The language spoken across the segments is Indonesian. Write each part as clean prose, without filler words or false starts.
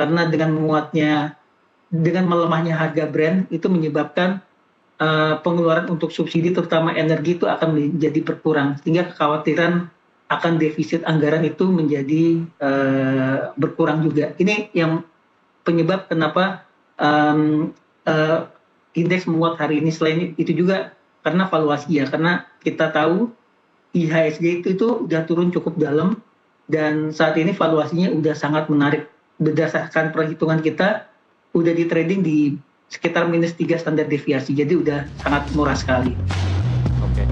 karena dengan melemahnya harga Brent itu menyebabkan pengeluaran untuk subsidi terutama energi itu akan menjadi berkurang, sehingga kekhawatiran akan defisit anggaran itu menjadi berkurang juga. Ini yang penyebab kenapa indeks menguat hari ini. Selain itu juga karena valuasi ya, karena kita tahu IHSG itu udah turun cukup dalam dan saat ini valuasinya udah sangat menarik. Berdasarkan perhitungan kita udah di trading di sekitar -3 standar deviasi, jadi udah sangat murah sekali. Oke.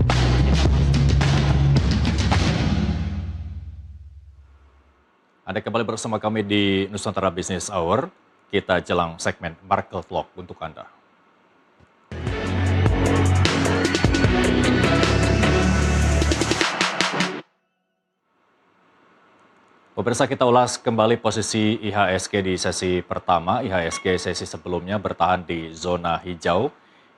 Anda kembali bersama kami di Nusantara Business Hour. Kita jelang segmen Market Vlog untuk Anda. Pemirsa, kita ulas kembali posisi IHSG di sesi pertama. IHSG sesi sebelumnya bertahan di zona hijau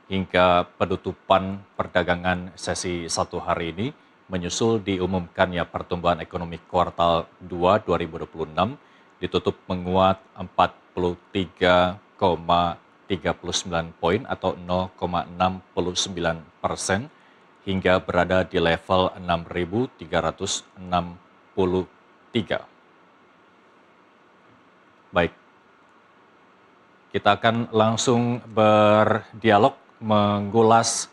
hingga penutupan perdagangan sesi 1 hari ini, menyusul diumumkannya pertumbuhan ekonomi kuartal 2 2026 ditutup menguat 43,39 poin atau 0,69% hingga berada di level 6.363. Baik, kita akan langsung berdialog mengulas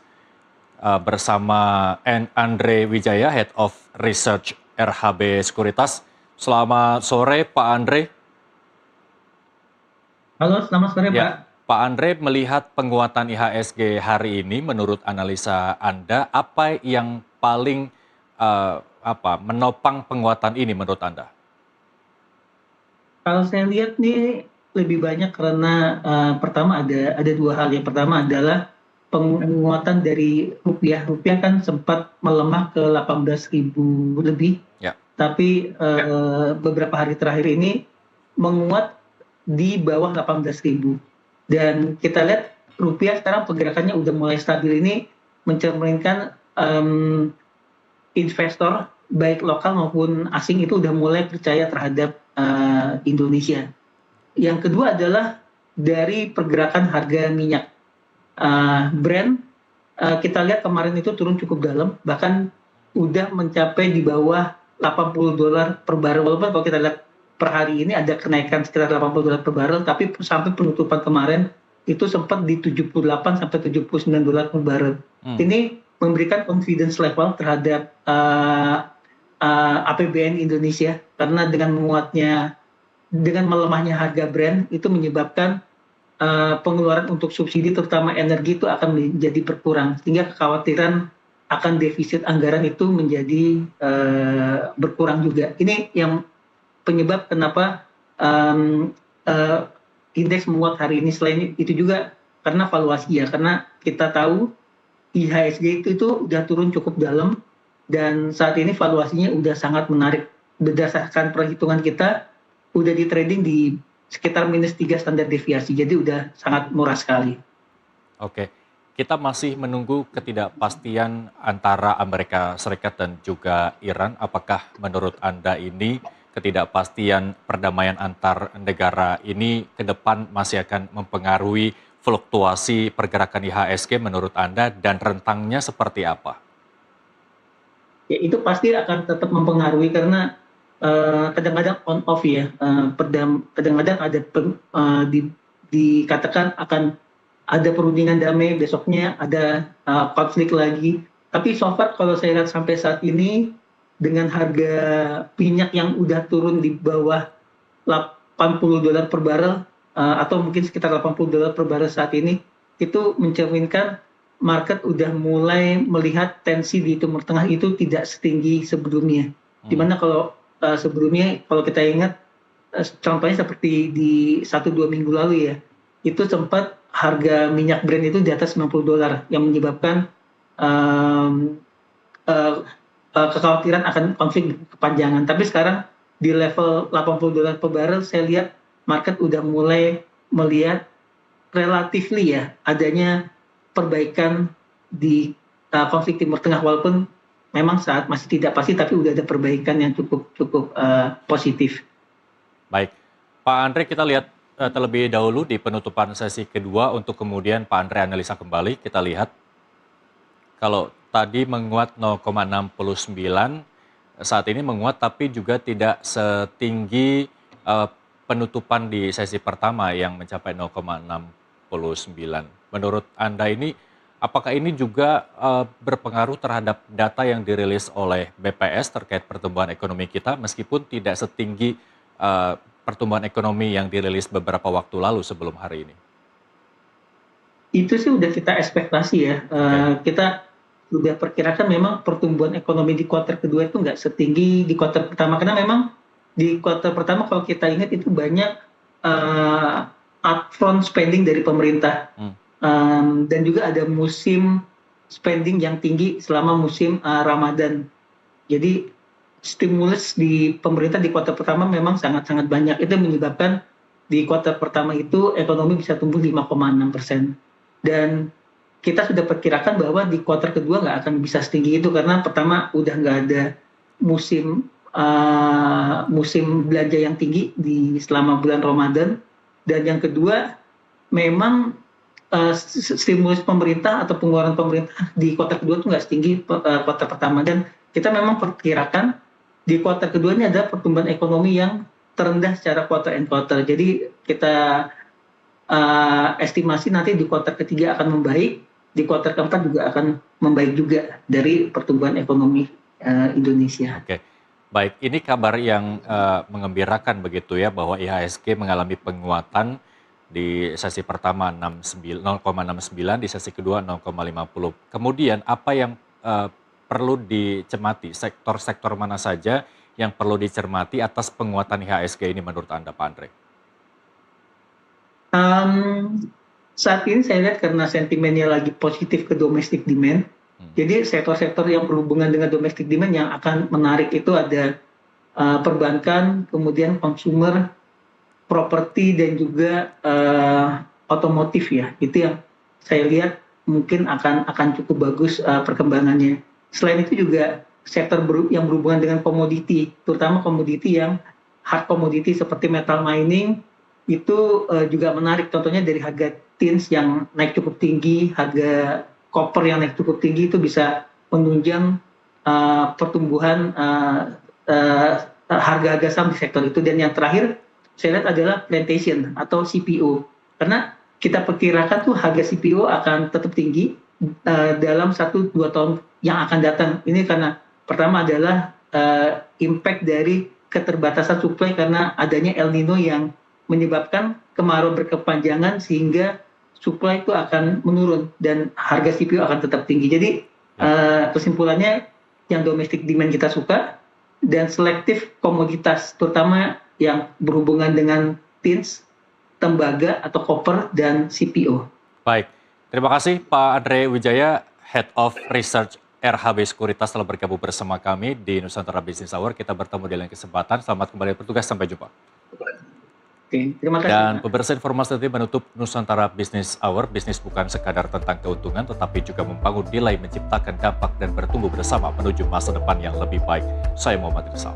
bersama Andre Wijaya, Head of Research RHB Sekuritas. Selamat sore Pak Andre. Halo, selamat sore Pak. Pak Andre, melihat penguatan IHSG hari ini, menurut analisa Anda, apa yang paling menopang penguatan ini menurut Anda? Kalau saya lihat nih lebih banyak karena pertama ada dua hal. Yang pertama adalah penguatan dari rupiah. Rupiah kan sempat melemah ke 18.000 lebih, Ya. tapi beberapa hari terakhir ini menguat di bawah 18.000. Dan kita lihat rupiah sekarang pergerakannya udah mulai stabil, ini mencerminkan investor baik lokal maupun asing itu udah mulai percaya terhadap Indonesia. Yang kedua adalah dari pergerakan harga minyak. Brent kita lihat kemarin itu turun cukup dalam, bahkan udah mencapai di bawah $80 per barel. Walaupun kalau kita lihat per hari ini ada kenaikan sekitar $80 per barel, tapi sampai penutupan kemarin itu sempat di $78 sampai $79 per barel. Ini memberikan confidence level terhadap APBN Indonesia, karena dengan melemahnya harga Brent itu menyebabkan pengeluaran untuk subsidi terutama energi itu akan menjadi berkurang, sehingga kekhawatiran akan defisit anggaran itu menjadi berkurang juga. Ini yang penyebab kenapa indeks menguat hari ini. Selain itu juga karena valuasi ya, karena kita tahu IHSG itu udah turun cukup dalam dan saat ini valuasinya udah sangat menarik. Berdasarkan perhitungan kita udah di trading di sekitar -3 standar deviasi, jadi udah sangat murah sekali. Oke, kita masih menunggu ketidakpastian antara Amerika Serikat dan juga Iran. Apakah menurut Anda ini ketidakpastian perdamaian antar negara ini ke depan masih akan mempengaruhi fluktuasi pergerakan IHSG menurut Anda, dan rentangnya seperti apa? Ya, itu pasti akan tetap mempengaruhi karena kadang-kadang on off ya. Kadang-kadang ada dikatakan akan ada perundingan damai, besoknya ada konflik lagi. Tapi so far kalau saya lihat sampai saat ini dengan harga minyak yang udah turun di bawah $80 per barel atau mungkin sekitar $80 per barel saat ini, itu mencerminkan market udah mulai melihat tensi di Timur Tengah itu tidak setinggi sebelumnya. Dimana kalau sebelumnya, kalau kita ingat contohnya seperti di 1-2 minggu lalu ya, itu sempat harga minyak Brent itu di atas $90 yang menyebabkan kekhawatiran akan konflik kepanjangan. Tapi sekarang di level $80 per barrel, saya lihat market udah mulai melihat relatively ya adanya perbaikan di konflik Timur Tengah, walaupun memang saat masih tidak pasti, tapi udah ada perbaikan yang cukup positif. Baik, Pak Andre, kita lihat terlebih dahulu di penutupan sesi kedua untuk kemudian Pak Andre analisa kembali. Kita lihat kalau tadi menguat 0,69, saat ini menguat tapi juga tidak setinggi penutupan di sesi pertama yang mencapai 0,69. Menurut Anda ini, apakah ini juga berpengaruh terhadap data yang dirilis oleh BPS terkait pertumbuhan ekonomi kita meskipun tidak setinggi pertumbuhan ekonomi yang dirilis beberapa waktu lalu sebelum hari ini? Itu sih udah kita ekspektasi ya. Kita sudah perkirakan memang pertumbuhan ekonomi di kuartal kedua itu nggak setinggi di kuartal pertama. Karena memang di kuartal pertama kalau kita ingat itu banyak upfront spending dari pemerintah. Dan juga ada musim spending yang tinggi selama musim Ramadan. Jadi stimulus di pemerintah di kuartal pertama memang sangat-sangat banyak. Itu menyebabkan di kuartal pertama itu ekonomi bisa tumbuh 5,6%. Dan kita sudah perkirakan bahwa di kuartal kedua nggak akan bisa setinggi itu karena pertama udah nggak ada musim belanja yang tinggi di selama bulan Ramadan, dan yang kedua memang stimulus pemerintah atau pengeluaran pemerintah di kuartal kedua itu nggak setinggi kuartal pertama, dan kita memang perkirakan di kuartal kedua ini ada pertumbuhan ekonomi yang terendah secara quarter and quarter. Jadi kita estimasi nanti di kuartal ketiga akan membaik, di kuartal keempat juga akan membaik juga dari pertumbuhan ekonomi Indonesia. Oke, baik. Ini kabar yang mengembirakan begitu ya, bahwa IHSG mengalami penguatan di sesi pertama 0,69, di sesi kedua 0,50. Kemudian apa yang perlu dicermati, sektor-sektor mana saja yang perlu dicermati atas penguatan IHSG ini menurut Anda, Pak Andre? Saat ini saya lihat karena sentimennya lagi positif ke domestic demand, jadi sektor-sektor yang berhubungan dengan domestic demand yang akan menarik itu ada perbankan, kemudian consumer, properti, dan juga otomotif ya. Itu yang saya lihat mungkin akan cukup bagus perkembangannya. Selain itu juga sektor yang berhubungan dengan komoditi, terutama komoditi yang hard commodity seperti metal mining, itu juga menarik. Contohnya dari harga tins yang naik cukup tinggi, harga koper yang naik cukup tinggi, itu bisa menunjang pertumbuhan harga-harga saham di sektor itu. Dan yang terakhir saya lihat adalah plantation atau CPO, karena kita perkirakan tuh harga CPO akan tetap tinggi dalam 1-2 tahun yang akan datang. Ini karena pertama adalah impact dari keterbatasan supply karena adanya El Nino yang menyebabkan kemarau berkepanjangan sehingga supply itu akan menurun dan harga CPO akan tetap tinggi. Jadi kesimpulannya yang domestic demand kita suka dan selektif komoditas terutama yang berhubungan dengan tins, tembaga atau copper, dan CPO. Baik, terima kasih Pak Andre Wijaya, Head of Research RHB Sekuritas telah bergabung bersama kami di Nusantara Business Hour. Kita bertemu di lain kesempatan. Selamat kembali bertugas, sampai jumpa. Oke, terima kasih. Dan pemirsa, informasi tadi menutup Nusantara Business Hour. Bisnis bukan sekadar tentang keuntungan, tetapi juga membangun nilai, menciptakan dampak, dan bertumbuh bersama menuju masa depan yang lebih baik. Saya Muhammad Rizal.